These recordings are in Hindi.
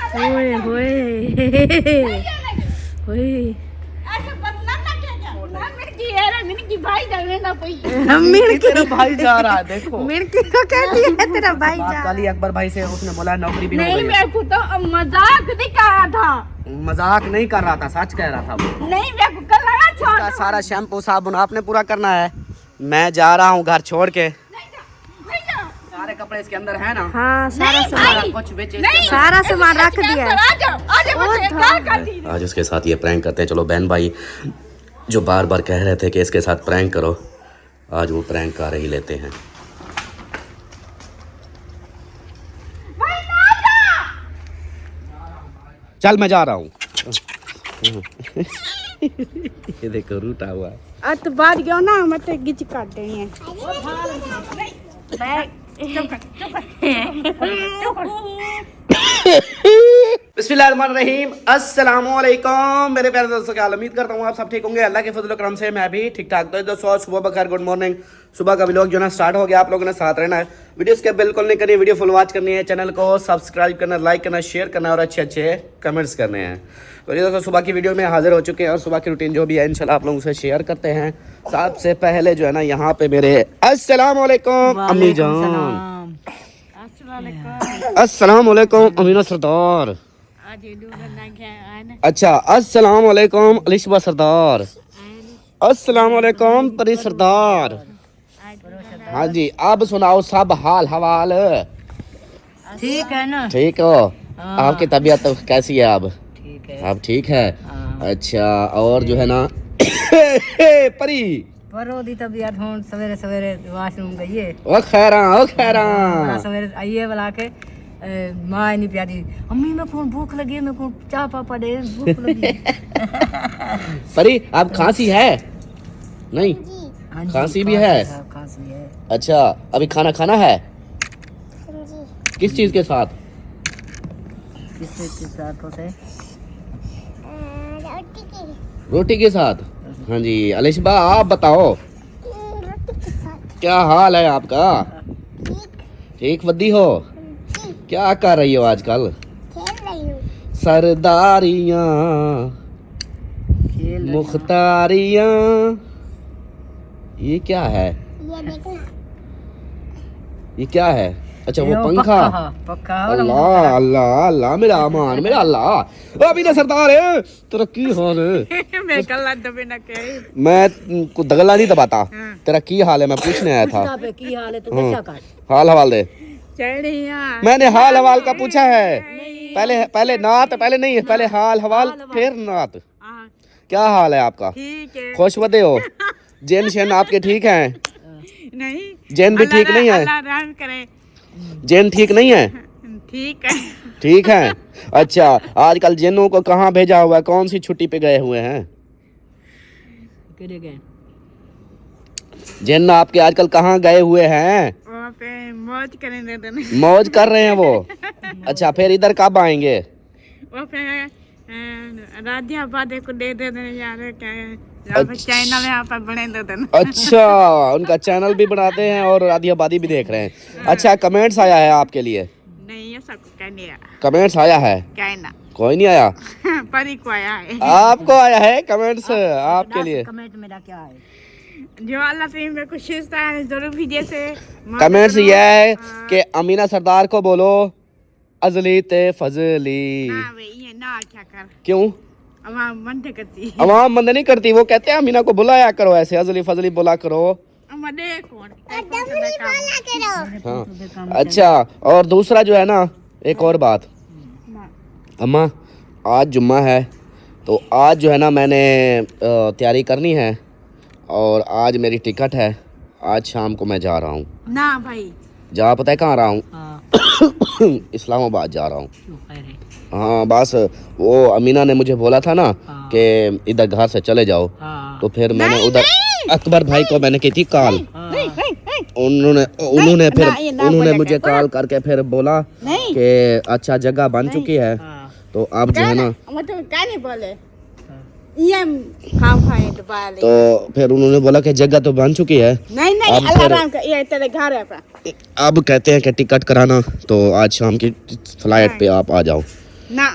ओए होए होए तेरा भाई जा रहा है, देखो मिर्की को कहती है तेरा भाई जा। कल ही अकबर भाई से उसने बोला नौकरी भी हो नहीं गई। मेरे को तो मजाक नहीं कर रहा था। मजाक नहीं कर रहा था, सच कह रहा था वो। नहीं मेरे को कल लगा छोड़ इसका सारा शैम्पू साबुन आपने पूरा करना है। मैं जा रहा हूँ घर छोड़ के। सारे कपड़े इसके अंदर है ना? हाँ सारा सारा कुछ बेच सारा सामान रख दिया। आज उसके साथ ये प्रैंक करते हैं। चलो बहन भाई जो बार बार कह रहे थे कि इसके साथ प्रैंक करो, आज वो प्रैंक कर ही लेते हैं। चल मैं जा रहा हूँ। ये देखो रूठा हुआ है। तो बात क्यों ना मत गिच काट देनी है। बिस्मिल्लाहिर्रहमानिर्रहीम। अस्सलामुअलैकुम मेरे प्यारे दोस्तों, क्या हाल? उम्मीद करता हूँ आप सब ठीक होंगे। अल्लाह के फजल करम से मैं भी ठीक ठाक। तो दोस्तों सुबह बखैर, गुड मॉर्निंग। सुबह का व्लॉग जो ना स्टार्ट हो गया। आप लोगों ने साथ रहना है, वीडियो स्किप बिल्कुल नहीं करनी है, वीडियो फुल वॉच करनी है, चैनल को सब्सक्राइब करना, लाइक करना, शेयर करना और अच्छे अच्छे कमेंट्स करने हैं। तो ये दोस्तों सुबह की वीडियो में हाजिर हो चुके हैं और सुबह की रूटीन जो भी है इंशाल्लाह आप लोगों से शेयर करते हैं। सबसे पहले जो है ना यहाँ पे मेरे अस्सलाम वालेकुम अम्मी जान, अस्सलाम वालेकुम अमीना सरदार, अच्छा अस्सलाम वालेकुम अलिशबा सरदार, अस्सलाम वालेकुम परी सरदार। हाँ जी, अब सुनाओ सब हाल हवाल ठीक है ना? ठीक हो? आपकी तबीयत तो कैसी है अब? ठीक है। अब ठीक है? अच्छा और जो है ना परी परो दी तबीयत हों सवेरे सवेरे वाशरूम गई है। ओ खैरा सवेरे आइए बुला के माँ नहीं प्यारी अम्मी मैं कौन भूख लगी है, मैं कौन चाह पापा दे भूख लगी। परी आप खांसी है? नहीं हाँ जी, खांसी भी है? खांसी है। अच्छा अभी खाना खाना है? किस चीज के साथ? किस के साथ होते? रोटी के साथ। हाँ जी अलिशबा आप बताओ क्या हाल है आपका? ठीक वद्दी हो? क्या कर रही हो आजकल? सरदारियाँ मुख्तारियाँ, ये क्या है? ये क्या है? अच्छा वो पंखा। अल्लाह अल्लाह अल्लाह मेरा अमान मेरा अल्लाह। अभी ना सरदार है तेरा की हाल है? मैं को दगला नहीं दबाता। तेरा की हाल है मैं पूछने आया था। की हाल है? तू हाल हवाल दे। मैंने हाल हवाल का पूछा है। पहले नात, पहले नहीं पहले हाल हवाल फिर नात। क्या हाल है आपका? खुशवदे हो? जैन शैन आपके ठीक हैं? नहीं जैन भी ठीक नहीं है? जैन ठीक नहीं है? ठीक है। ठीक है। अच्छा आजकल जैनों को कहाँ भेजा हुआ है? कौन सी छुट्टी पे गए हुए हैं जैन? आपके आजकल कहाँ गए हुए हैं? मौज करें मौज कर रहे हैं वो। अच्छा फिर इधर कब आएंगे? वो फिर राधियाबाद को दे देना यार, क्या चैनल यहाँ पर बने दे देना। अच्छा उनका चैनल भी बनाते हैं और राधियाबादी भी देख रहे हैं। अच्छा कमेंट्स आया है आपके लिए? नहीं ये सब कहने कमेंट्स आया है? कहना कोई नहीं आया? परी को आया है। आपको आया है कमेंट्स आपके लिए? कमेंट मेरा क्या है? जो अल्लाह से मेरे को शिष्टा है जरूर वीडियो से कमेंट्स ये है कि अमीना सरदार को बोलो अजली ते फजली। ये ना क्या कर क्यों? अवाम बंद करती अवाम बंद नहीं करती, वो कहते हैं अमीना को बुलाया करो ऐसे अजली फजली बोला करो। हाँ अच्छा और दूसरा जो है ना एक और बात, अम्मा आज जुम्मा है तो आज जो है ना मैंने तैयारी करनी है और आज मेरी टिकट है। आज शाम को मैं जा रहा हूँ ना भाई। जा पता है कहाँ रहा हूँ? हाँ। इस्लामाबाद जा रहा हूँ। हाँ बस वो अमीना ने मुझे बोला था ना कि इधर घर से चले जाओ। तो फिर मैंने उधर अकबर भाई को मैंने की थी कॉल। उन्होंने मुझे कॉल करके फिर बोला कि अच्छा जगह बन चुकी है। तो अब जो है ना तो फिर उन्होंने बोला कि जगह तो बन चुकी है। अब कहते हैं कि टिकट कराना, तो आज शाम की फ्लाइट पे आप आ जाओ। ना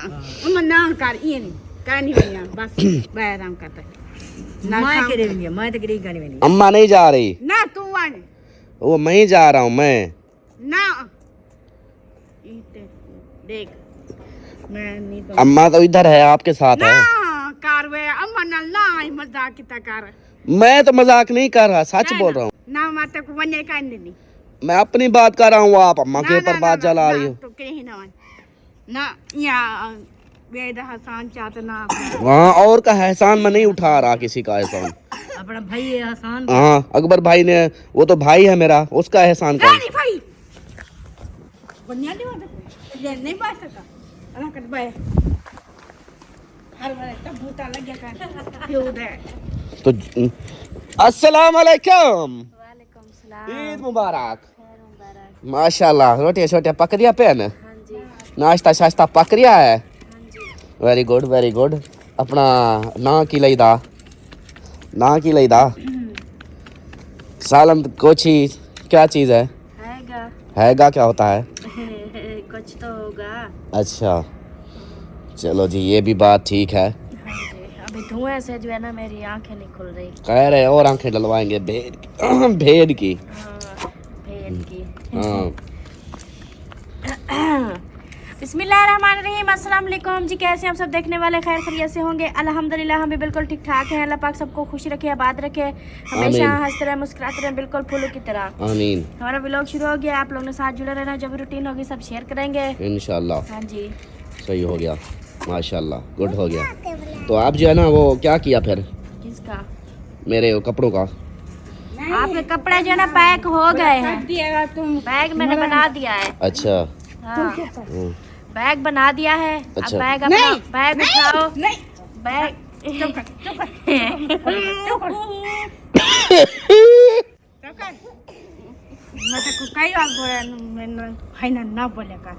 अम्मा ना कर ये नहीं का नहीं भैया बस मैं आराम करता ना मैं करे नहीं मैं तो करे गाने में नहीं अम्मा नहीं जा रही, ना तू आन वो मैं ही जा रहा हूँ मैं। ना देख मैं नहीं तो अम्मा तो इधर है, आपके साथ ना है। कार वे अम्मा ना ला मजाक किता कर मैं तो मजाक नहीं कर रहा, सच बोल रहा हूँ। ना माता को वने का नहीं मैं अपनी बात कर रहा हूँ, आप अम्मा के ऊपर बात जला रही हो। तो कहीं ना ना या वेद हसान चाहते ना हाँ, और का एहसान मैं नहीं उठा रहा, किसी का एहसान। अपना भाई है हसन हाँ, अकबर भाई ने, वो तो भाई है मेरा, उसका एहसान कौन। नहीं भाई बुनियादी बात ये नहीं बात सकता अल्लाह कर भाई हर बार तब भूता लग गया कर क्यों दे तो अस्सलाम वालेकुम, वालेकुम सलाम ईद मुबारक। खैर मुबारक माशाल्लाह, रोटियां छोटियां पक रिया पेन, हां जी नाश्ता शाश्ता पक रिया है। हां जी वेरी गुड वेरी गुड। अपना ना की लईदा, ना की लईदा सालन कोची क्या चीज़ है? हैगा क्या होता है? कुछ तो होगा अच्छा चलो जी, ये भी बात ठीक है। हाँ जी अभी धुएं से जो है ना मेरी आंखें नहीं खुल रही कह रहे और आंखें डलवाएंगे भेड़ की। भेड़ की। हाँ, भेद की हाँ बिस्मिल्लाहिर्रहमानिर्रहीम अस्सलाम वालेकुम जी। कैसे हम सब देखने वाले खैर खैरियत से होंगे? अल्हम्दुलिल्लाह हम भी बिल्कुल ठीक ठाक हैं। अल्लाह पाक सबको खुश रखे, आबाद रखे, हमेशा आमीन। हंसते रहे, मुस्कुराते रहे, बिल्कुल फूलों की तरह। आमीन हमारा व्लॉग शुरू हो गया, आप लोगों ने साथ जुड़े रहना, जब भी रूटीन होगी सब शेयर करेंगे। इंशाल्लाह हाँ जी सही हो गया, माशाल्लाह गुड हो गया। तो आप जो है ना वो क्या किया फिर किसका? मेरे वो कपड़ों का? आपके कपड़े जो है ना पैक हो गए हैं, दिएगा तुम बैग मैंने बना दिया है। अच्छा हाँ हम्म, बैग बना दिया है। अच्छा। अब बैग अपना बैग उठाओ नहीं बैग चुप कर मैं तो कई बार बोला मैंने है ना बोले का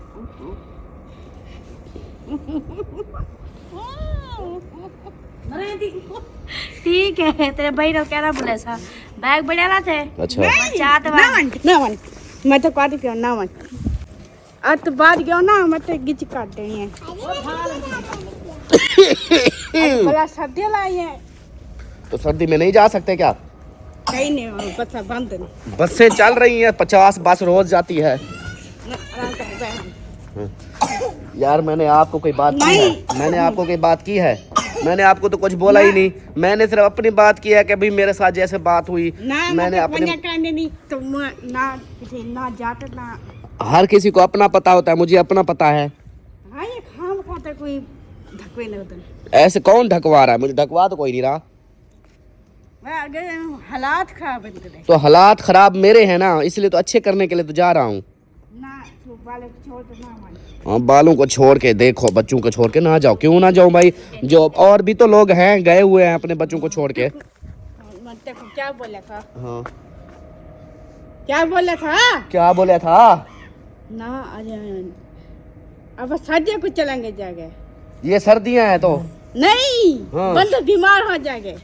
ठीक है तेरे भाई ने क्या ना बोले सा बैग बढ़िया ना थे। अच्छा चाहते ना मन मैं तो काट क्यों ना मन आज तो बात क्यों ना मैं तो गिच काट देनी है बड़ा सर्दी लाई है तो सर्दी में नहीं जा सकते क्या? कहीं नहीं बस बंद नहीं बसें चल रही हैं, 50 बस रोज जाती है। आराम कर बैठ यार मैंने आपको कोई बात की है? नहीं। मैंने आपको कोई बात की है? मैंने आपको तो कुछ बोला ही नहीं। मैंने सिर्फ अपनी बात की है कि भाई मेरे साथ जैसे बात हुई ना मैंने अपने, करने नहीं तो ना किसी ना जाते ना हर किसी को अपना पता होता है, मुझे अपना पता है। हाँ ये खाम खाता कोई धक्के नहीं होते ऐसे कौन ढकवा रहा है? मुझे ढकवा तो कोई नहीं रहा। मैं अगर हालात खराब है तेरे तो हालात खराब मेरे हैं ना, इसलिए तो अच्छे करने के लिए तो जा रहा हूँ। ना तू वाले को छोड़ दे ना मन हाँ, बालों को छोड़ के देखो, बच्चों को छोड़ के ना जाओ। क्यों ना जाऊँ भाई, जो और भी तो लोग हैं गए हुए हैं अपने बच्चों को छोड़ के। मैं तेरे को क्या बोला था हाँ क्या बोला था क्या बोला था? ना अरे अब सर्दियों को चलेंगे जाके ये सर्दियाँ हैं तो नहीं हाँ। बंदे बीमार हो जाएंगे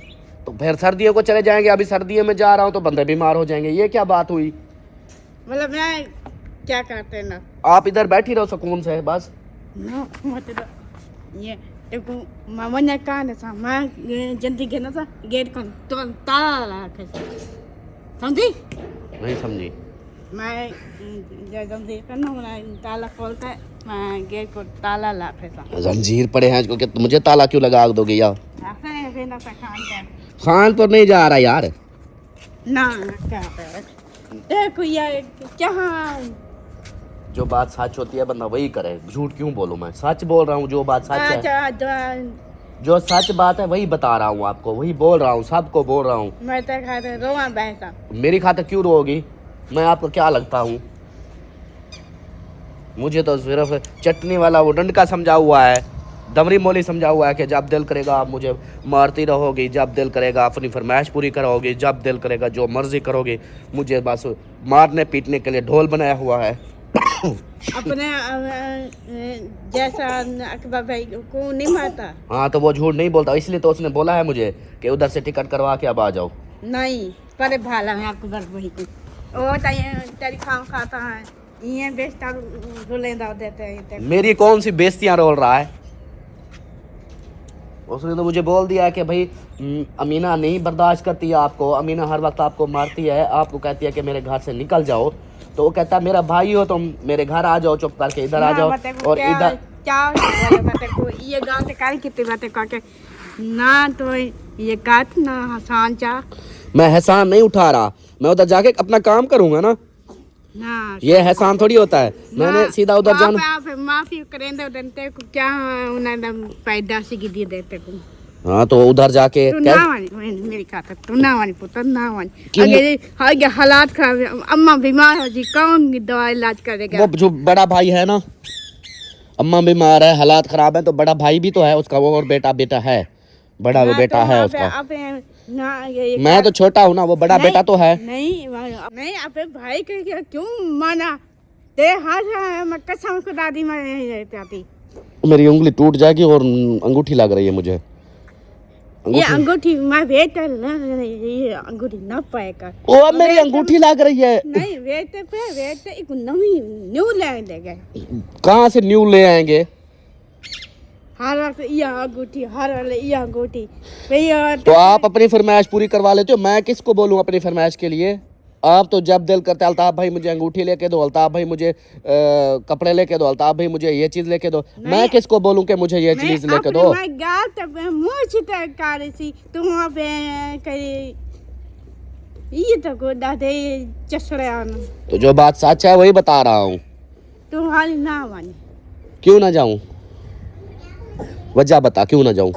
तो फिर सर्दियों को चले जाएंगे। अभी सर्दियों में जा रहा हूँ तो बंदे बीमार हो जाएंगे, ये क्या बात हुई? मतलब मैं क्या करते हैं ना आप इधर बैठी रहो सुकून से बस। ना मतलब ये देखो मामा ने कहा ना था मैं जल्दी गया ना था गेट को तो ताला लगा के समझी नहीं समझी? मैं जल्दी करना मैं ताला खोलता है मैं गेट को ताला लगा के था जंजीर पड़े हैं इसको, कि मुझे ताला क्यों लगा दोगे यार? ऐसे ना खान कर खानपुर नहीं जा रहा यार। ना क्या देखो यार क्या जो बात सच होती है बंदा वही करे, झूठ क्यों बोलूं? मैं सच बोल रहा हूँ, जो बात सच है, जो सच बात है वही बता रहा हूँ आपको, वही बोल रहा हूँ, सबको बोल रहा हूँ। मैं तो खाते रोवा बैठा मेरी खातिर क्यों रोगी? मैं आपको क्या लगता हूँ? मुझे तो सिर्फ चटनी वाला वो डंडका समझा हुआ है, दमरी मोली समझा हुआ है कि जब दिल करेगा आप मुझे मारती रहोगी, जब दिल करेगा अपनी फरमाइश पूरी करोगी, जब दिल करेगा जो मर्जी करोगे। मुझे बस मारने पीटने के लिए ढोल बनाया हुआ है। अपने जैसा अकबर भाई को नहीं मारता हाँ तो वो झूठ नहीं बोलता, इसलिए तो उसने बोला है मुझे कि उधर से टिकट करवा के अब आ जाओ। नहीं पर भाला है अकबर भाई को वो तेरी खाम खाता है ये बेस्टा रुलेंदा देते हैं मेरी कौन सी बेइज्जतियां रोल रहा है? उसने तो मुझे बोल दिया कि भाई अमीना नहीं बर्दाश्त करती है आपको, अमीना हर वक्त आपको मारती है, आपको कहती है कि मेरे घर से निकल जाओ। तो वो कहता है मेरा भाई हो तुम, मेरे घर आ जाओ, चुप करके इधर आ जाओ। और इधर क्या बातें को ये गांव से काल कितनी बातें करके ना तो ये काट ना हसान चा मैं एहसान नहीं उठा रहा, मैं उधर जाके अपना काम करूंगा ना। ना ये एहसान थोड़ी होता है, मैंने सीधा उधर जाना। आप माफी करेंगे उधर को क्या उन्होंने पैदाशी की दी देते को। हाँ तो उधर जाके तू ना वानी मेरी कहता तू ना वानी पुत्र ना वानी आगे हालात खराब है, अम्मा बीमार हो जी कौन दवा इलाज करेगा? वो जो बड़ा भाई है ना, अम्मा बीमार है, हालात खराब है, तो बड़ा भाई भी तो है उसका, वो और बेटा है, बड़ा वो बेटा है उसका। ना मैं तो छोटा हूँ ना, वो बड़ा बेटा तो है। नहीं अपने भाई के क्यों माना ते हाथ मैं कसम को दादी मैं जाती। मेरी उंगली टूट जाएगी और अंगूठी लग रही है मुझे। ये अंगूठी मैं वेट ये अंगूठी ना पाएगा। ओ अब मेरी अंगूठी लग रही है। नहीं वेट एक नवी न्यू ले लेंगे। कहाँ से न्यू ले आएंगे? हर ये अंगूठी हर ये अंगूठी तो आप अपनी फरमाइश पूरी करवा लेते हो, मैं किसको बोलूँ अपनी फरमाइश के लिए? आप तो जब दिल करते अल्ताफ भाई मुझे अंगूठी लेके दो, अल्ताफ भाई मुझे कपड़े लेके दो, अल्ताफ भाई मुझे ये चीज लेके दो, मैं किसको बोलूं कि मुझे ये चीज लेके दो? मैं गाल तब मुंह छिटा सी तुम वहां पे करी ये तो को दादे चसड़े आना। तो जो बात सच है वही बता रहा हूँ। तुम हाल ना मानी। क्यों ना जाऊं? वजह बता क्यों ना जाऊं?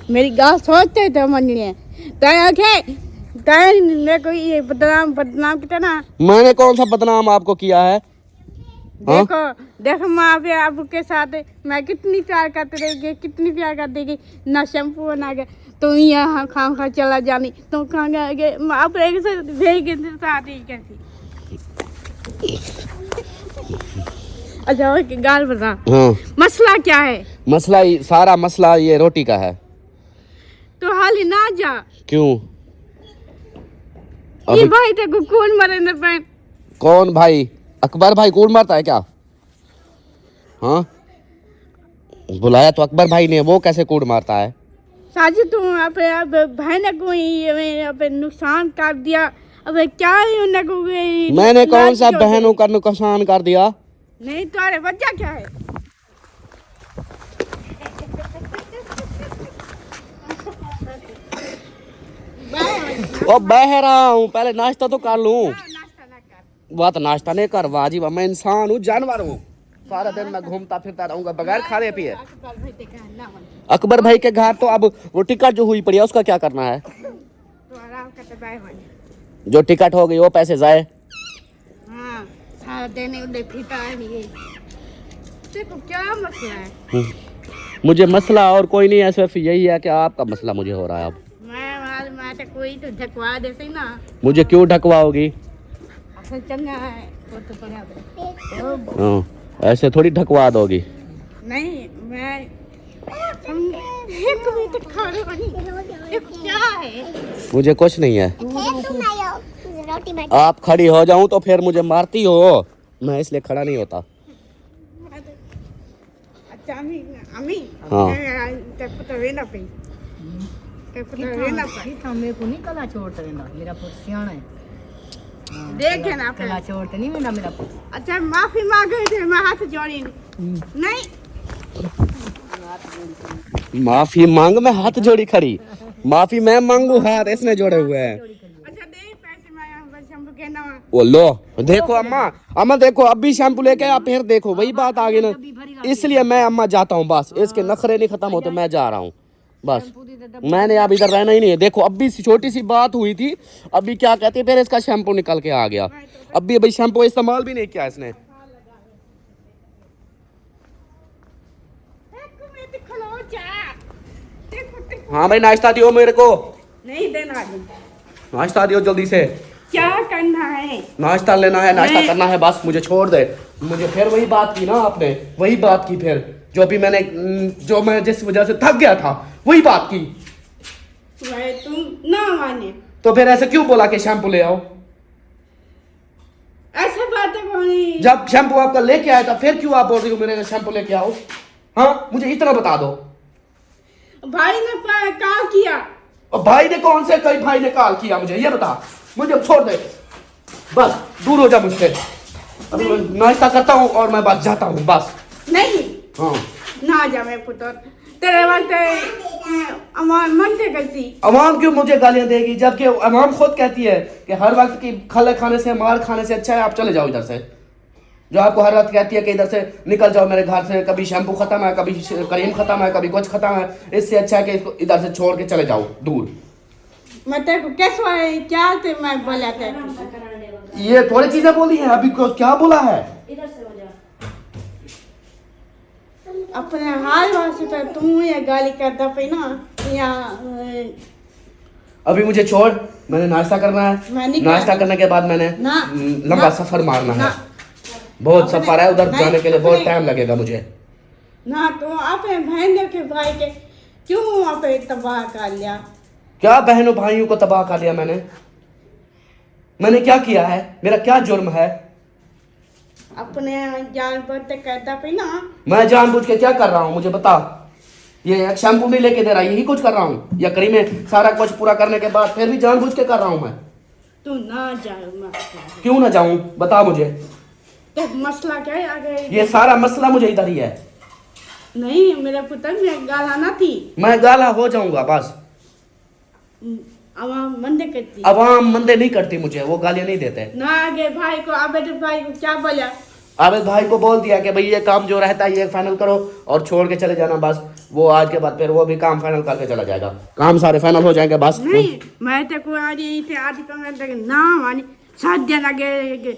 मेरी गाल सोचते तो मननी तय तय ले कोई ये बदनाम कितना ना। मैंने कौन सा बदनाम आपको किया है? देखो माँ पे आपके साथ मैं कितनी प्यार करती रहेगी, कितनी प्यार कर देगी, ना शैम्पू बना के तुम यहाँ खा चला जानी, तुम कहाँ गए आप एक से भेज साथ ही कैसी। अच्छा और गाल बता। हाँ। मसला क्या है? मसला सारा मसला ये रोटी का है। तो हाल ही ना जा। क्यों? ये भाई देखो कौन मरे न पैन। कौन भाई? अकबर भाई कौन मारता है क्या? हाँ बुलाया तो अकबर भाई ने, वो कैसे कूड़ मारता है? साजी तुम अपने भाई ने कोई नुकसान कर दिया, अब क्या है को मैंने कौन सा बहनों का नुकसान कर दिया? नहीं तुम्हारे वजह क्या है? ओ बह रहा हूँ, पहले नाश्ता तो कर लूँ। बात नाश्ता नहीं कर, वाजिब मैं इंसान हूँ, जानवर हूँ, सारा दिन मैं घूमता फिरता रहूंगा बगैर खाने पिए। अकबर भाई के घर तो अब वो टिकट जो हुई पड़ी है उसका क्या करना है? जो टिकट हो गई वो पैसे जाए। क्या मसला है? मुझे मसला और कोई नहीं है, सिर्फ यही है कि आपका मसला मुझे हो रहा है। अब मैं कोई तो ढकवा दे सही ना। मुझे क्यों ढकवाओगी? चंगा है वो तो बराबर। हाँ ऐसे थोड़ी ढकवा दोगी। नहीं मैं एक मिनट खाने वाली क्या है? मुझे कुछ नहीं है। आप खड़ी हो जाऊं तो फिर मुझे मारती हो, मैं इसलिए खड़ा नहीं होता। अच्छा अम्मी हाँ तो वे ना पे मेरे को नहीं कला छोड़ते रहना, मेरा पुत्र सियाना है। देखे ना कला छोड़ते नहीं मेरा मेरा पुत्र। अच्छा माफी मांगे थे, मैं हाथ जोड़ी नहीं। माफी मांग मैं हाथ जोड़ी खड़ी? माफी मैं मांगू, हाथ इसने जोड़े हुए हैं। अच्छा दे पैसे मैं शैम्पू के ना। वो लो देखो अम्मा देखो अब भी शैम्पू लेके आप फिर देखो वही बात आ गई ना, इसलिए मैं अम्मा जाता हूँ बस, इसके नखरे नहीं खत्म होते, मैं जा रहा हूँ बस, मैंने अब इधर रहना ही नहीं है। देखो अब भी छोटी सी बात हुई थी, अभी क्या कहते फिर इसका शैम्पू निकल के आ गया, अभी भाई शैम्पू इस्तेमाल भी नहीं किया इसने। हाँ भाई नाश्ता दियो मेरे को। नहीं देना नाश्ता दियो जल्दी से। क्या करना है? नाश्ता लेना है, नाश्ता करना है, बस मुझे छोड़ दे। मुझे फिर वही बात की ना आपने, वही बात की फिर जो अभी मैंने जो मैं जिस वजह से थक गया था वही बात की। तुम ना माने तो फिर ऐसे क्यों बोला कि शैम्पू ले आओ? ऐसे बातें कौन जब शैम्पू आपका लेके आया था फिर क्यों आप बोल रही हो मेरे शैम्पू लेके आओ? हाँ, मुझे इतना बता दो। भाई ने कॉल किया। और भाई ने कौन से कई भाई ने कॉल किया मुझे ये बता, मुझे छोड़ दे, बस दूर हो जा मुझसे। अभी मैं नाश्ता करता हूँ और मैं बस जाता हूँ बस। नहीं हाँ ना जा मेरे पुत्र, तेरे वक्त अमान मन से करती। अवाम क्यों मुझे गालियां देगी जबकि अवाम खुद कहती है कि हर वक्त की खले खाने से मार खाने से अच्छा है आप चले जाओ इधर से। जो आपको हर वक्त कहती है कि इधर से निकल जाओ मेरे घर से, कभी शैम्पू खत्म है, कभी क्रीम खत्म है, कभी कुछ खत्म है, इससे अच्छा है कि इसको इधर से छोड़ के चले जाओ दूर। मैं तेरे को कैसे क्या ते मैं बोला था? ये थोड़ी चीजें बोली हैं, अभी क्या बोला है? अपने हाल वासी पे तुम ये गाली करता पे ना या अभी मुझे छोड़, मैंने नाश्ता करना मैं है, नहीं नाश्ता करने के बाद मैंने ना, लंबा ना, सफर मारना ना, है, बहुत अपने- सफर है उधर नहीं, जाने के लिए बहुत अपने- टाइम लगेगा मुझे। ना तो अपने बहन के भाई के क्यों आप तबाह कर लिया? क्या बहनों भाइयों को तबाह कर लिया मैंने क्या किया है? मेरा क्या जुर्म है? अपने जान बरते करता पे ना। मैं जानबूझ के क्या कर रहा हूँ मुझे बता? ये शैम्पू नहीं लेके दे रहा, यही कुछ कर रहा हूँ, या करीम में सारा कुछ पूरा करने के बाद फिर भी जानबूझ के कर रहा हूँ मैं? तू ना जाओ मत। क्यों ना जाऊँ बता मुझे? तो मसला क्या है आगे? ये सारा मसला मुझे इधर ही है। नहीं मेरे पुत्र में गाला ना थी। मैं गाला हो जाऊंगा बस। आवाम मंदे करती अवाम मंदे नहीं करती मुझे, वो गालियां नहीं देते ना। आगे भाई को आबेद भाई को क्या बोला? आबिद भाई को बोल दिया कि भाई ये काम जो रहता है ये फाइनल करो और छोड़ के चले जाना बस। वो आज के बाद फिर वो भी काम फाइनल करके चला जाएगा, काम सारे फाइनल हो जाएंगे बस। नहीं मैं तो को आज इसे आदि कमरे तक ना वाली 7 दिन लगे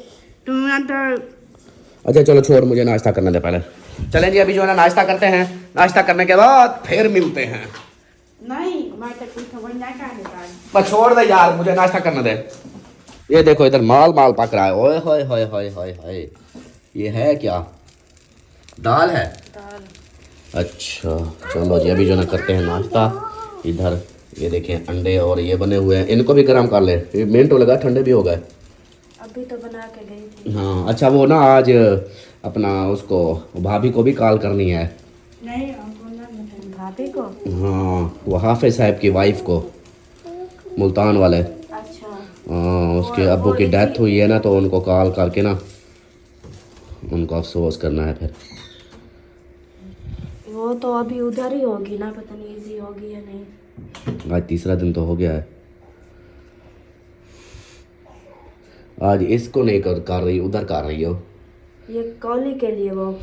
तुम तो। अच्छा चलो छोड़, मुझे नाश्ता करने दे पहले। चलें जी अभी जो है ना नाश्ता करते हैं, नाश्ता करने के बाद फिर मिलते हैं। नहीं मैं तो कुछ खबर ना कर देता। बस छोड़ दे यार, मुझे नाश्ता करने दे। ये देखो इधर माल पक रहा है, ओए होए होए होए होए होए। ये है क्या? दाल है? दाल। अच्छा चलो जी अभी जो ना करते हैं नाश्ता। इधर ये देखें अंडे और ये बने हुए हैं, इनको भी गर्म कर ले, ये मिनट लगा ठंडे भी हो गए। अभी तो बना के गई थी। हाँ अच्छा वो ना आज अपना उसको भाभी को भी कॉल करनी है। नहीं हमको ना बताइए। भाभी को? हाँ वो हाफिज साहब की वाइफ को, मुल्तान वाले। अच्छा। हाँ उसके अब्बू की डेथ हुई है ना, तो उनको कॉल करके ना उनको अफसोस करना है। फिर वो तो अभी उधर ही होगी ना, पता नहीं इजी होगी या नहीं। आज तीसरा दिन तो हो गया है। आज इसको नहीं कर रही, उधर कर रही हो। ये कॉली के लिए वो।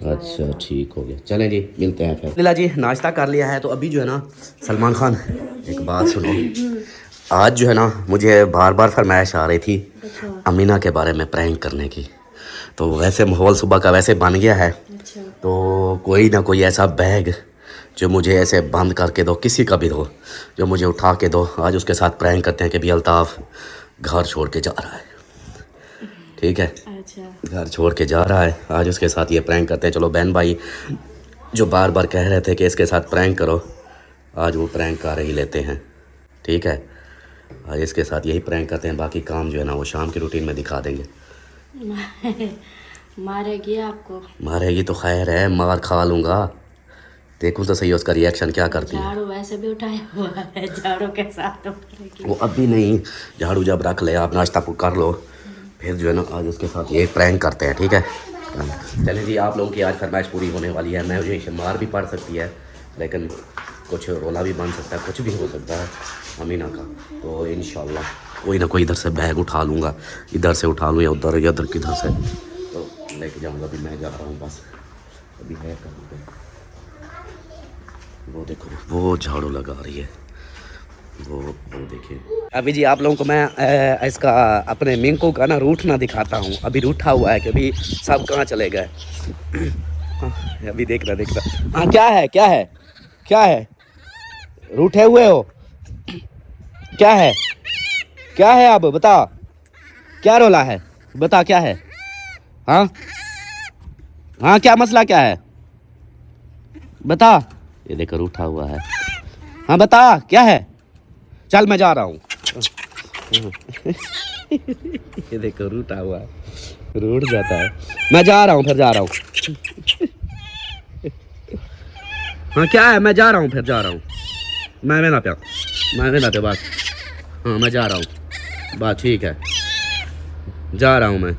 अच्छा ठीक हो गया, चलें जी मिलते हैं फिर। लीला जी नाश्ता कर लिया है, तो अभी जो है ना सलमान खान एक बात सुनो। आज जो है ना मुझे बार बार फरमाइश आ रही थी अमीना के बारे में प्रैंक करने की, तो वैसे माहौल सुबह का वैसे बन गया है। अच्छा। तो कोई ना कोई ऐसा बैग जो मुझे ऐसे बंद करके दो, किसी का भी दो, जो मुझे उठा के दो। आज उसके साथ प्रैंक करते हैं कि भी अल्ताफ़ घर छोड़ के जा रहा है, ठीक है? अच्छा। घर छोड़ के जा रहा है, आज उसके साथ ये प्रैंक करते हैं। चलो बहन भाई जो बार बार कह रहे थे कि इसके साथ प्रैंक करो, आज वो प्रैंक कर ही लेते हैं, ठीक है? आज इसके साथ यही प्रैंक करते हैं, बाकी काम जो है ना वो शाम की रूटीन में दिखा देंगे। मारेगी आपको? मारेगी तो खैर है, मार खा लूँगा, देखूँ तो सही उसका रिएक्शन क्या करती है। झाड़ू वैसे भी उठाया हुआ है, झाड़ू के साथ तो मारेगी। वो अभी नहीं, झाड़ू जब रख ले, आप नाश्ता कर लो, फिर जो है ना आज उसके साथ ये प्रैंक करते हैं, ठीक है? चलिए जी आप लोगों की आज फरमाइश पूरी होने वाली है। मैं मुझे मार भी पड़ सकती है, लेकिन कुछ रोला भी बन सकता है, कुछ भी हो सकता है अमीना का। तो इंशाल्लाह कोई ना कोई इधर से बैग उठा लूँगा, इधर से उठा लूँ या उधर किधर से तो लेके जाऊँगा। अभी मैं जा रहा हूँ बस, अभी है कहाँ पे? वो देखो वो झाड़ू लगा रही है, वो देखिए। अभी जी आप लोगों को मैं इसका अपने मिंकू का ना रूठना दिखाता हूँ। अभी रूठा हुआ है कि अभी सब कहाँ चले गए। अभी देखना हाँ क्या है क्या है क्या है, रूठे हुए हो? क्या है क्या है? अब बता क्या रोला है, बता क्या है? हाँ हाँ क्या मसला क्या है बता। ये देखो रूठा हुआ है, हाँ बता क्या है? चल मैं जा रहा हूँ। ये देखो रूठा हुआ है, रूठ जाता है। मैं जा रहा हूँ, फिर जा रहा हूँ। हाँ क्या है, मैं जा रहा हूँ, फिर जा रहा हूँ। मैं ना प्या, मैं ना प्या बस। हाँ मैं जा रहा हूँ, बात ठीक है, जा रहा हूँ मैं।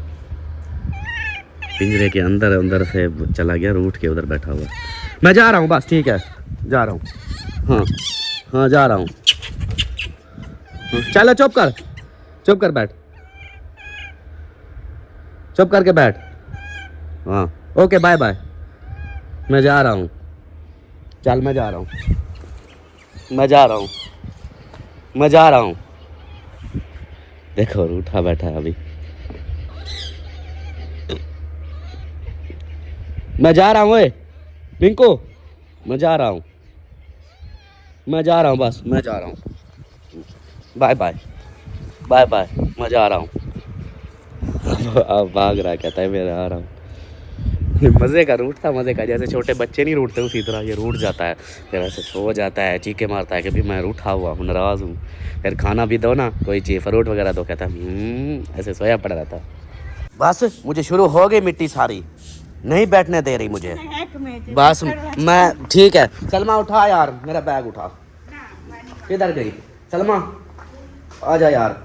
पिंजरे के अंदर अंदर से चला गया, रूठ के उधर बैठा हुआ। मैं जा रहा हूँ बस, ठीक है, जा रहा हूँ। हाँ हाँ जा रहा हूँ। हाँ, चलो चुप कर बैठ, चुप करके बैठ। हाँ ओके बाय बाय। मैं जा रहा हूँ, चल मैं जा रहा हूँ, मैं जा रहा हूँ, मैं जा रहा हूँ। देखो रूठा बैठा है अभी। मैं जा रहा हूँ, ओए पिंकू, मैं जा रहा हूँ, मैं जा रहा हूँ बस, मैं जा रहा हूँ। बाय बाय बाय बाय, मैं जा रहा हूँ। अब भाग रहा, कहता है मैं आ रहा हूँ। मज़े का रूठता, मज़े का, जैसे छोटे बच्चे नहीं रूठते उसी तरह ये रूठ जाता है। फिर ऐसे सो जाता है, चीखे मारता है कि भी मैं रूठा हुआ हूँ, नाराज़ हूँ। फिर खाना भी दो ना, कोई चीज़ फ्रूट वगैरह दो, कहता है ऐसे सोया पड़ा रहता। बस मुझे शुरू हो गई मिट्टी सारी, नहीं बैठने दे रही मुझे। बस मैं ठीक है। सलमा उठा यार, मेरा बैग उठा। किधर गई सलमा? आ जा यार,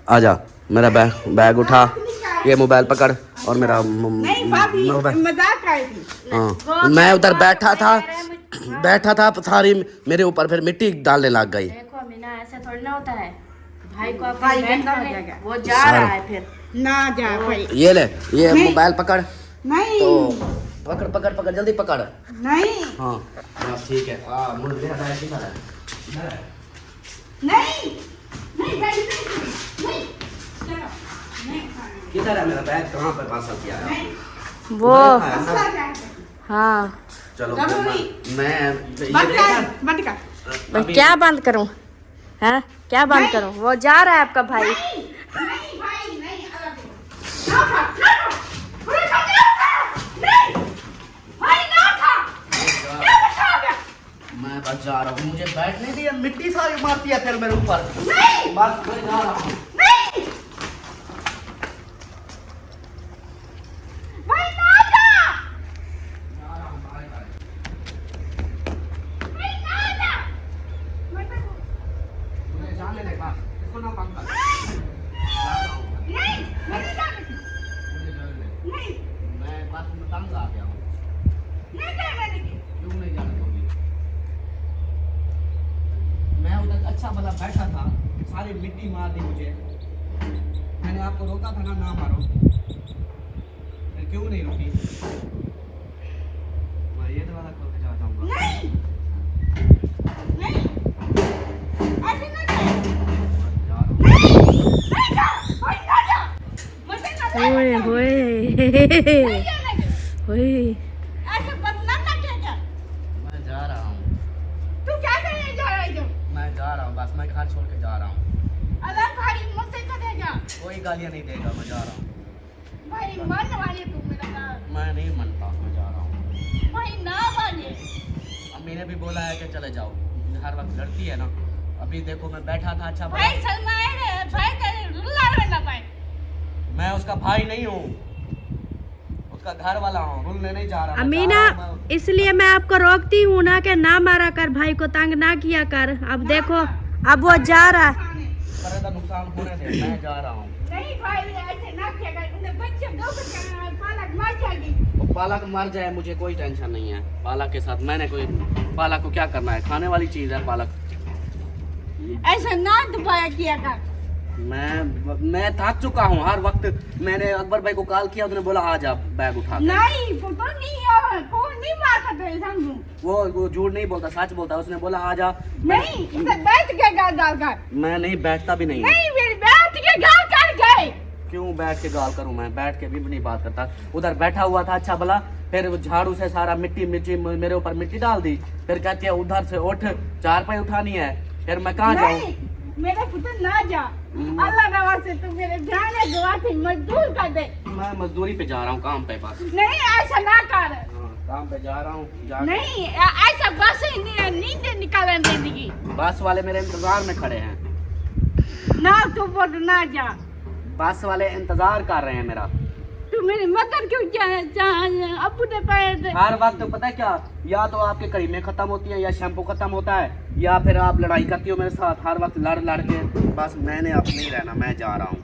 आ जा। मेरा बैग उठा, ये मोबाइल पकड़ और मेरा मोबाइल। हाँ मैं उधर बैठा था सारी मेरे ऊपर फिर मिट्टी डालने लग गई। देखो मीना, ऐसे थोड़ी ना होता है। भाई को भाई वो जा रहा है, फिर ना जा भाई। ये ले, ये मोबाइल पकड़। नहीं तो पकड़ जल्दी पकड़। नहीं हाँ बस ठीक है। मुझे नहीं किधर है मेरा बैग? कहाँ पर पार्सल किया है? वो हाँ चलो मैं क्या बंद करूं? हैं क्या बंद करूं? वो जा रहा है आपका भाई। मैं बस जा रहा हूँ, मुझे बैठने दिया, मिट्टी सारी मारती है फिर मेरे ऊपर। बस मैं जा रहा हूँ। अच्छा भला बैठा था, सारी मिट्टी मार दी मुझे। मैंने आपको रोका था ना मारो, फिर क्यों नहीं रोकी? मैं ये वाला खोल के जाता हूँ। होए होए ऐसे बदनाम ना किया जा। मैं जा रहा हूँ। तू क्या करने जा रहा है जो? मैं जा रहा हूँ बस, मैं घर छोड़ के जा रहा हूँ। अरे भाई मुझसे कदे जा। कोई गालियाँ नहीं देगा, मैं जा रहा हूँ। भाई मान वाले तू मेरा ना। मैं नहीं मानता, मैं जा रहा हूँ। भाई ना वाले। अम्मी ने भी बोला है कि चले जाओ, हर वक्त लड़ती है ना। अभी देखो मैं बैठा था, अच्छा भाई सलमा है, भाई करे रुला रहे ना भाई। मैं उसका भाई नहीं हूँ, उसका घर वाला हूँ, रुलने नहीं जा रहा। अमीना, इसलिए मैं आपको रोकती हूँ ना कि ना मारा कर, भाई को तंग ना किया कर। अब देखो अब वो जा रहा है। नुकसान होने दे, मैं जा रहा हूँ। नहीं भाई ऐसे ना किया कर, उन्हें बच्चे दो पालक मर जाएगी। पालक मर जाए मुझे कोई टेंशन नहीं है। पालक के साथ मैंने कोई, पालक को क्या करना है, खाने वाली चीज़ है पालक। ऐसा ना दोबारा किया कर। मैं थक चुका हूँ हर वक्त। मैंने अकबर भाई को कॉल किया, उसने बोला आ जा बैग उठा। नहीं पता नहीं है, कौन नहीं मारता तेरे संग। वो झूठ नहीं बोलता, सच बोलता। उसने बोला आ जा। नहीं इधर बैठ के गाल डाल कर। मैं नहीं बैठता भी नहीं। नहीं मेरी बैठ के गाल कर गए। क्यों बैठ के गाल करूं? मैं बैठ के भी नहीं बात करता। उधर बैठा हुआ था अच्छा भला, फिर झाड़ू से सारा मिट्टी मेरे ऊपर मिट्टी डाल दी। फिर कहती है उधर से उठ, चारपाई उठानी है। फिर मैं कहाँ जाऊँ? मेरे पुत्र ना जा। अल्लाह नवा से तू मेरे ध्यान है गवाती मजदूर कर दे। मैं मजदूरी पे जा रहा हूँ, काम पे बस। नहीं ऐसा ना कर। काम पे जा रहा हूँ। नहीं ऐसा बस नींद निकालने देगी। बस वाले मेरे इंतजार में खड़े हैं। ना तू बोल ना जा। बस वाले इंतजार कर रहे हैं मेरा। तू मेरी मदद क्यों चाह अबू ने पाए थे। हर वक्त पता है क्या, या तो आपके करीमें खत्म होती हैं या शैम्पू खत्म होता है, या फिर आप लड़ाई करती हो मेरे साथ हर वक्त लड़ लड़ के। बस मैंने अब नहीं रहना, मैं जा रहा हूँ।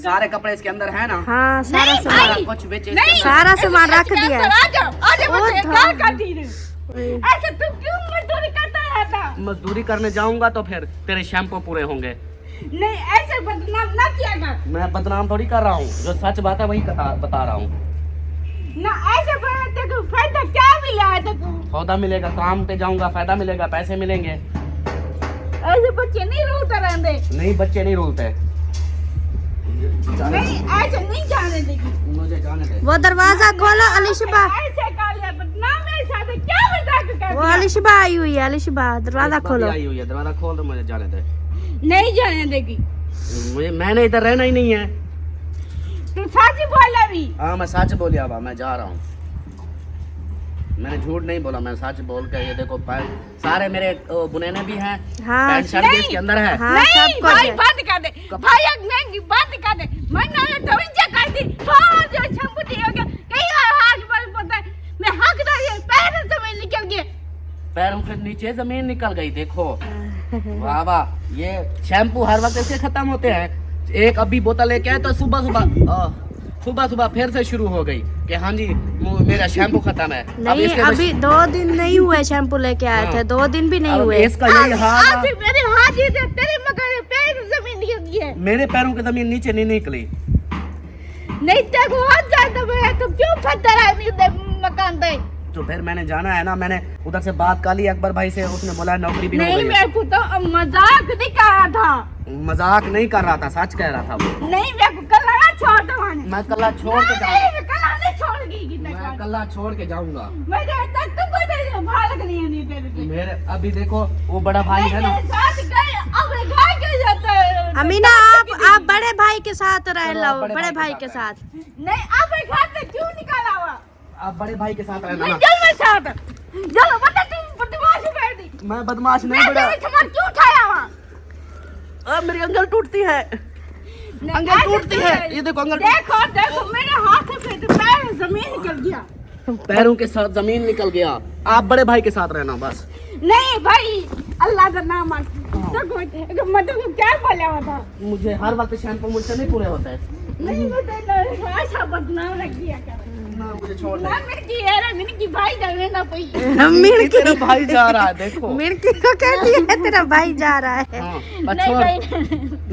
सारे कपड़े इसके अंदर है ना? हाँ सारा नहीं सामान भाई, कुछ बेचे नहीं, सारा सामान रख दिया है। आ जाओ ओ बच्चे, था। क्या करती रे? ऐसे तू क्यों मजदूरी करता रहता? मजदूरी करने जाऊंगा तो फिर तेरे शैम्पू पूरे होंगे। नहीं ऐसे बदनाम ना किया कर। मैं बदनाम थोड़ी कर रहा हूँ, जो सच बात है वही बता रहा हूँ। ना ऐसे बनाते को फायदा क्या मिला है तेको? सौदा मिलेगा, काम पे जाऊंगा, फायदा मिलेगा, पैसे मिलेंगे। ऐसे बच्चे नहीं रोते रहते। नहीं बच्चे नहीं रोते। नहीं ऐसे नहीं जाने देगी। मुझे जाने दे। वो दरवाजा खोलो अलिशबा। ऐसे कर लिया बदनाम मेरे साथ क्या मजाक कर वो दिया? अलिशबा आई हुई है, अलिशबा दरवाजा इस बात खोलो। ही आई हुई है, दरवाजा खोल दो, मुझे जाने दे। नहीं जाने देगी। मैंने इधर रहना ही नहीं है। तू सच बोला भी। हाँ मैं सच बोलिया बा, मैं जा रहा हूँ। मैंने झूठ नहीं बोला, मैं सच बोल के। ये देखो सारे मेरे बुनेने भी हैं, हाँ, पैंट शर्ट भी इसके अंदर है। हाँ, नहीं सब कुछ भाई है। बंद कर दे भाई, एक महंगी बंद कर दे। मैं ना तवज्जो कर दी थोड़ा जो शैम्पू दिया गया कई हाथ पर पता है मैं हकदार है, पैर से मैं निकल गया। पैरों के नीचे जमीन निकल गई, देखो। वाह वाह, ये शैम्पू हर वक्त इसके खत्म होते हैं। एक अभी बोतल लेके आए तो सुबह सुबह फिर से शुरू हो गई कि हाँ जी मेरा शैम्पू खत्म है। नहीं अभी 2 दिन नहीं हुए शैम्पू लेके आए थे, 2 दिन भी नहीं अब हुए। इसका यही हाल आज है। मेरे हाथ ही थे, तेरे मगर पैर से जमीन निकल गई है। मेरे पैरों की जमीन नीचे नहीं निकली। नहीं तेरे हाथ जाता मैं तो क्यों पत्थर है मेरे मकान पे? तो फिर मैंने जाना है ना, मैंने उधर से बात कर ली अकबर भाई से, उसने बोला नौकरी भी हो नहीं गई है। मेरे को तो मजाक नहीं कर रहा था। मजाक नहीं कर रहा था, सच कह रहा था वो। नहीं मेरे को कल लगा छोड़ दो। मैं कल्ला छोड़ के जाऊंगा। नहीं मैं कल नहीं छोड़गी। मैं कल्ला छोड़ के जाऊंगा। मैं कहता तुमको तो भाग नहीं तेरे से। मेरे अभी देखो वो बड़ा भाई है ना, मेरे साथ गए अब घर के जाता है। अमीना आप बड़े भाई के साथ रह चलो, लो, बड़े बड़े भाई भाई के के साथ। नहीं अब घर से क्यों निकाला हुआ? आप बड़े भाई के साथ रहना नहीं ना। चल मेरे साथ चलो बता तुम बदमाश कर दी। मैं बदमाश नहीं मैं बड़ा। तेरे सामान क्यों उठाया हुआ? अब मेरी अंगल टूटती है, नहीं, अंगल ऐसे टूटती क्यों है। ये देखो अंगल देखो देखो मेरे हाथ से पैर जमीन निकल गया। पैरों के साथ जमीन निकल गया। आप बड़े भाई के साथ रहना बस। नहीं भाई अल्लाह का नाम देखो मतलब क्या बोला हुआ था? मुझे हर वक्त शैम्पू मुझसे नहीं पूरे होते। नहीं बता ऐसा बदनाम रख दिया कर ना मुझे छोड़ दे। ना मेरे की यार मेरे की भाई जाने ना कोई। तेरा भाई जा रहा है, देखो। मिर्की को कहती है तेरा भाई जा रहा है। हाँ, नहीं छोड़। भाई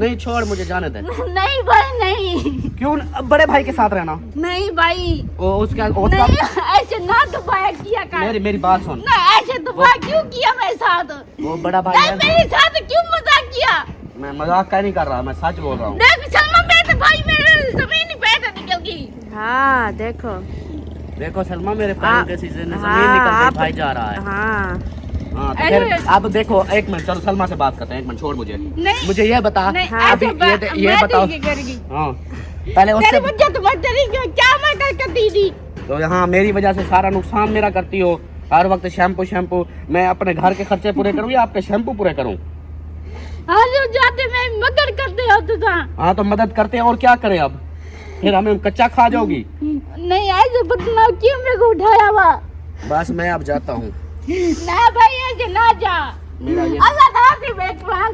नहीं छोड़, मुझे जाने दे। नहीं भाई नहीं क्यों? अब बड़े भाई के साथ रहना। नहीं भाई उसका नहीं ऐसे ना दुबारा किया कर। मेरी बात सुन। ना ऐसे दुबारा क्यों किया मेरे साथ? वो बड़ा भाई नहीं है। मेरे साथ क्यों मजाक किया? मैं मजाक का नहीं कर रहा, मैं सच बोल रहा हूँ। देख सलमा मेरे तो भाई मेरे जमीन पे से निकल गई। हाँ देखो देखो सलमा मेरे पैरों के शीशे में जमीन हाँ, निकल गई, आप- भाई जा रहा है। हाँ हाँ तो फिर अब देखो एक मिनट, चलो सलमा से बात करते हैं। एक मिनट छोड़ मुझे। नहीं। मुझे ये बता नहीं अभी ये बताओ। हाँ पहले उससे तेरी वजह तो मत तेरी क्या मैं करती थी? तो यहाँ मेरी वजह से सारा नुकसान मेरा करती हो। हर वक्त शैम्पू। मैं अपने घर के खर्चे पूरे करूँ या आपके शैम्पू पूरे करूँ? हाँ जो जाते मैं मदद करते हो तो। हाँ तो मदद करते हैं, और क्या करें अब? फिर हमें कच्चा खा जाओगी। नहीं ऐसे बदनाम क्यों मेरे को उठाया हुआ? बस मैं अब जाता हूँ। ना भाई ऐसे ना जा। मेरा अल्लाह का से बैठ रहा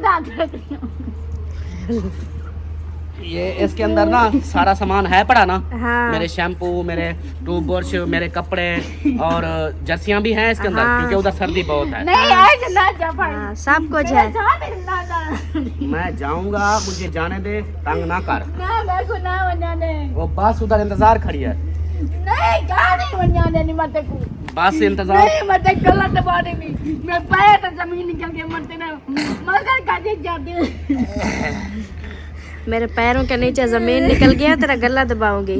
ये इसके अंदर ना सारा सामान है पड़ा ना। हाँ। मेरे शैम्पू, मेरे टूथब्रश, मेरे कपड़े और जर्सियां भी हैं इसके अंदर। हाँ। क्योंकि उधर सर्दी बहुत है। नहीं ऐसे ना जा भाई। हाँ, सब कुछ मेरे है। साथ ना जा। मैं जाऊंगा, मुझे जाने दे, तंग ना कर। ना मेरे को ना बजाने। वो बस उधर इंतजार खड़ी है। नहीं कहाँ नहीं बजाने नहीं मत को। बस इंतजार। नहीं मत गलत बात नहीं। मैं पैर तो जमीन निकल के मरते ना मगर काटे जाते। मेरे पैरों के नीचे जमीन निकल गया, तेरा गला दबाऊंगी।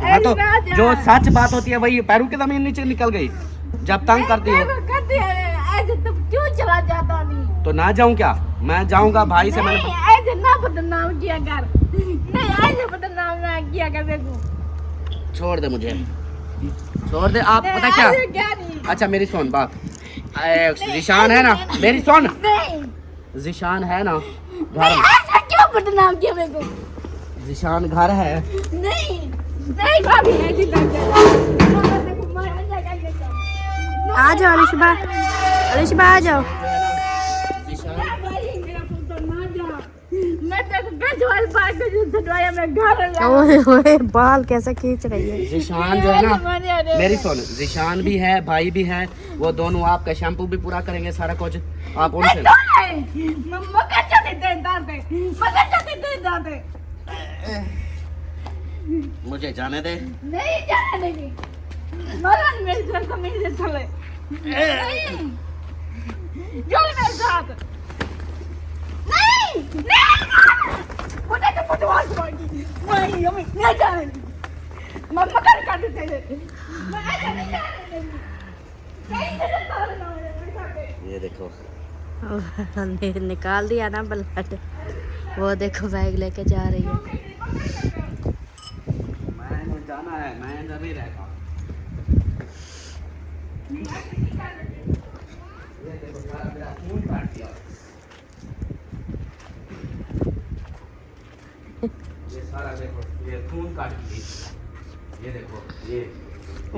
हाँ तो जो सच बात होती है वही, पैरों की जमीन नीचे निकल गई जब तंग करती हो। करते हैं ऐसे तुम क्यों चला जाता नहीं? तो ना जाऊं क्या? मैं जाऊंगा भाई से। नहीं मैंने ऐसे ना बदनाम किया कर। नहीं ऐसे बदनाम ना किया कर देखो। छोड़ दे मुझे, छोड़ दे। आप पता क्या? ऐसे क्या नहीं? अच्छा मेरी सुन बात। जिशान है ना, मेरी सुन। नहीं जिशान है ना घर नहीं में। ऐसा क्यों बदनाम किया मेरे को? जिशान घर है। नहीं नहीं भाभी ऐसी बात कर। आ जाओ अलिशबा, अलिशबा आ जाओ। मैं तेरे गज वाली बात को जो सटवाया मैं घर आ ओए ओए बाल कैसे खींच रही है। जिशान जो है ना, मेरी सुन, जिशान भी है, भाई भी है, वो दोनों आपका शैम्पू भी पूरा करेंगे, सारा कुछ आप उनसे। मुझे जाने दे। नहीं जाने देंगे। मरण मेरे घर को मेरे चले। नहीं। चल मेरे साथ। नहीं नहीं। मुझे तो पटवार छोड़गी। नहीं अभी नहीं जाने देंगे। मम्मा कर देते थे। मैं ऐसा नहीं जाने देंगी। नहीं जाने देंगे। ये देखो निकाल दिया ना ब्लड। वो देखो बैग लेके जा रही है। मैंने जाना है, मैं इधर नहीं रहता। ये देखो सारा मेरा खून काट दिया। ये सारा देखो, ये खून काट दिया। ये देखो ये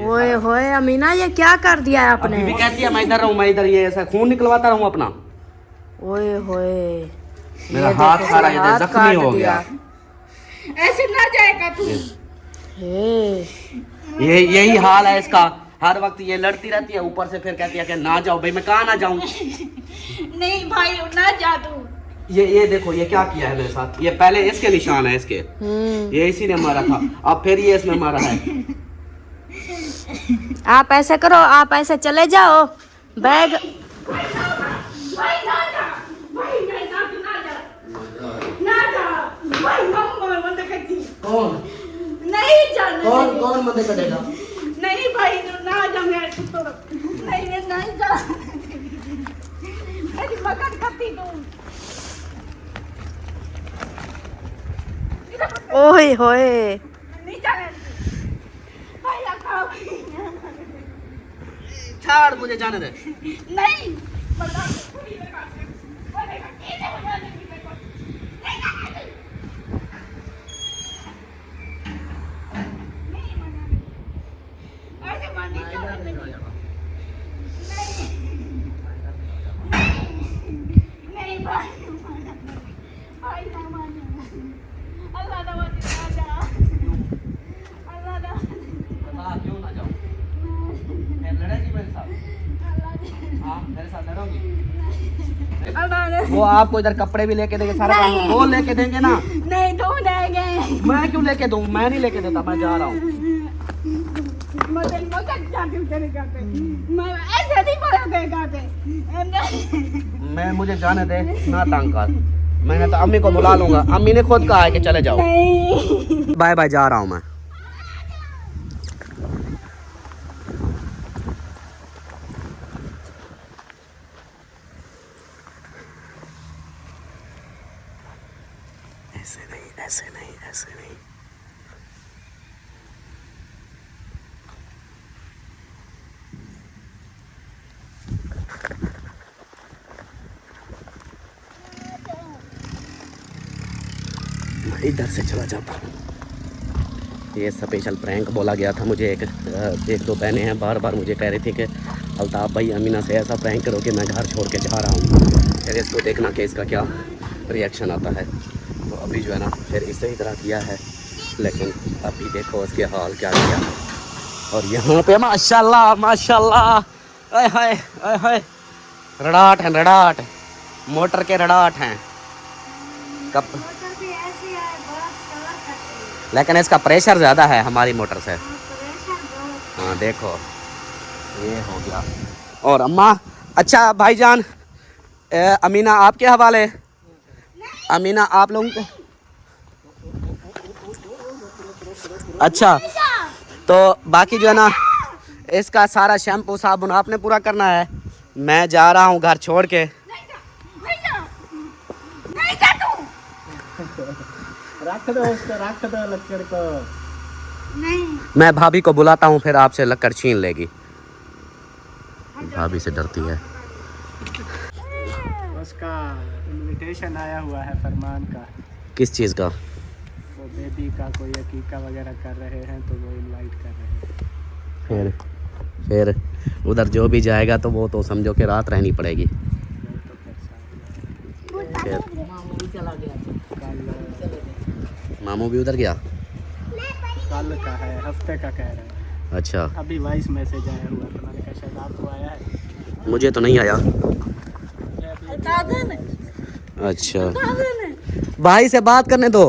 ओए होए अमीना ये क्या कर दिया है अभी भी आपने? कहती है मैं इधर रहूं, मैं इधर, ये ऐसा खून निकलवाता रहूं अपना। ओए होए मेरा हाथ सारा ये हाथ जख्मी काट हो गया। ऐसे ना जाएगा तू। हे ये यही हाल है इसका, हर वक्त ये लड़ती रहती है, ऊपर से फिर कहती है कि ना जाओ। भाई मैं कहाँ ना जाऊं? नहीं भाई ना जा तू। ये देखो ये क्या किया है मेरे साथ। ये पहले इसके निशान है इसके, ये इसी ने मारा था, अब फिर ये इसने मारा है। आप ऐसे करो, आप ऐसे चले जाओ बैग। भाई ना जा। भाई मेरे साथ ना जा। ना जा। भाई मम्मा मत करती। कौन नहीं जाने देंगे। कौन मदद करेगा? नहीं भाई ना जा मेरे तो। नहीं मैं नहीं जा। मेरी मदद करती तू। ओए होए नहीं जाने देंगे। भाई आका। छाड़, मुझे जाने दे। नहीं बर्दाश्त पूरी लगा के बोलेगा कैसे हो जाने की मेरे को नहीं जाने दे। नहीं मनाने ऐसे माने जाने दे। नहीं भाई भाई ना माने। अल्लाह ना माने ना जा। अल्लाह ना बता क्यों ना जाऊं? लड़ेगी मेरे साथ? हाँ मेरे साथ लड़ोगी? वो आपको इधर कपड़े भी लेके देंगे, सारा काम वो लेके देंगे ना। नहीं तू देंगे। मैं क्यों लेके दूं? मैं नहीं लेके देता, मैं जा रहा हूँ। मदन मदन जाते चले जाते। मैं ऐसे नहीं बोलोगे जाते। मैं मुझे जाने दे, ना तंग कर। मैंने तो अम्मी को बुला लूंगा, अम्मी ने खुद कहा है कि चले जाओ। नहीं बाय बाय, जा रहा हूँ मैं। ऐसे नहीं, ऐसे नहीं, ऐसे नहीं। मैं इधर से चला जाता हूँ। ये स्पेशल प्रैंक बोला गया था मुझे। एक दो बहनें हैं बार बार मुझे कह रही थी कि अल्ताफ़ भाई अमीना से ऐसा प्रैंक करो कि मैं घर छोड़ के जा रहा हूँ। फिर इसको देखना कि इसका क्या रिएक्शन आता है। तो अभी जो है ना फिर इसी तरह किया है, लेकिन अभी देखो उसके हाल क्या किया। और यहाँ पे माशाल्लाह माशाल्लाह, आय हाय आय हाय, रड़ाट हैं रड़ाट, मोटर के रड़ाट हैं। कब लेकिन इसका प्रेशर ज़्यादा है हमारी मोटर से। हाँ देखो ये हो गया। और अम्मा, अच्छा भाईजान, अमीना आपके हवाले। अमीना आप लोगों को अच्छा, तो बाकी जो है ना इसका सारा शैम्पू साबुन आपने पूरा करना है। मैं जा रहा हूँ घर छोड़ के। रख दो उसको, रख दो लक्कड़ को। नहीं मैं भाभी को बुलाता हूँ, फिर आपसे लक्कड़ छीन लेगी। भाभी से डरती है। उसका इन्विटेशन आया हुआ है फरमान का। किस चीज़ का? वो बेबी का कोई अकीका वगैरह कर रहे हैं तो वो इनवाइट कर रहे हैं। फिर उधर जो भी जाएगा तो वो तो समझो कि रात रहनी पड़ेगी। फिर मामू भी उधर गया? कल का है, हफ्ते का कह रहे हैं। अच्छा, अभी वॉइस मैसेज आया हुआ तो मैंने कहा शायद आपको आया है। मुझे तो नहीं आया। अच्छा, भाई से बात करने दो।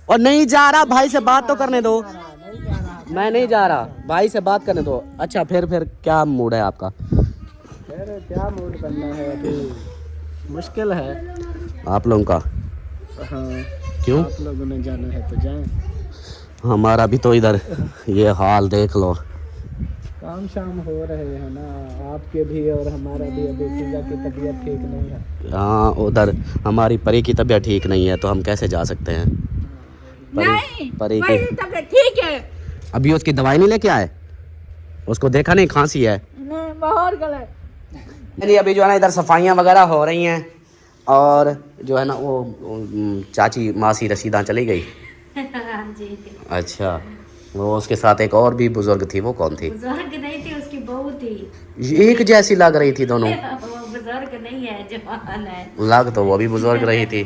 और नहीं जा रहा, भाई से बात तो करने दो। मैं नहीं जा रहा, भाई से बात करने दो। अच्छा, फिर क्या मूड है आपका? फिर क्या मूड करना है, अभी मुश्किल है आप लोगों का? हाँ, क्यों? आप लोगों ने जाना है तो जाएं। हमारा भी तो इधर ये हाल देख लो। काम शाम हो रहे हैं ना, आपके भी और हमारा भी। अभी फिजा की तबीयत ठीक नहीं है। हाँ, उधर हमारी परी की तबीयत ठीक नहीं है तो हम कैसे जा सकते हैं? नहीं, परी मेरी की तबीयत ठीक है। अभी उसकी दवाई नहीं लेके आए? उसको देखा नहीं, खांसी है। नहीं, बहुत गलत। जी, अभी जो है ना इधर सफाइयाँ वगैरह हो रही हैं और जो है ना वो चाची मासी रशीदा चली गई। हाँ जी। अच्छा, वो उसके साथ एक और भी बुजुर्ग थी, वो कौन थी? बुजुर्ग नहीं थी, उसकी बहू थी। एक जैसी लग रही थी दोनों। वो बुजुर्ग नहीं है, जवान है। लग तो वो भी बुजुर्ग रही थी।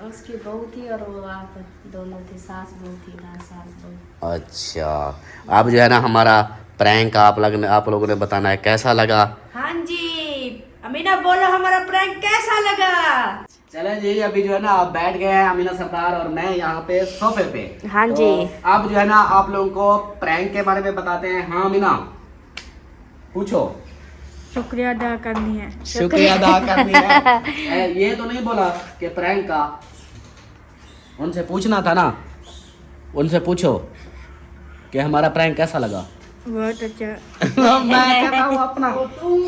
उसकी बहू थी और वो आप दोनों थे, सास बहू थी ना, सास बहू। अच्छा, अब जो है ना हमारा प्रैंक आप लोगों ने बताना है कैसा लगा। हाँ जी, अमीना बोलो हमारा प्रैंक कैसा लगा? चले जी, अभी जो है ना आप बैठ गए हैं अमीना सरदार और मैं यहाँ पे सोफे पे। हाँ तो जी। अब जो है ना आप लोगों को प्रैंक के बारे में बताते हैं। हाँ अमीना, पूछो। शुक्रिया अदा करनी है। शुक्रिया अदा करनी है। ये तो नहीं बोला कि प्रैंक का, उनसे पूछना था ना, उनसे पूछो कि हमारा प्रैंक कैसा लगा। बहुत अच्छा। मैं कहता हूँ अपना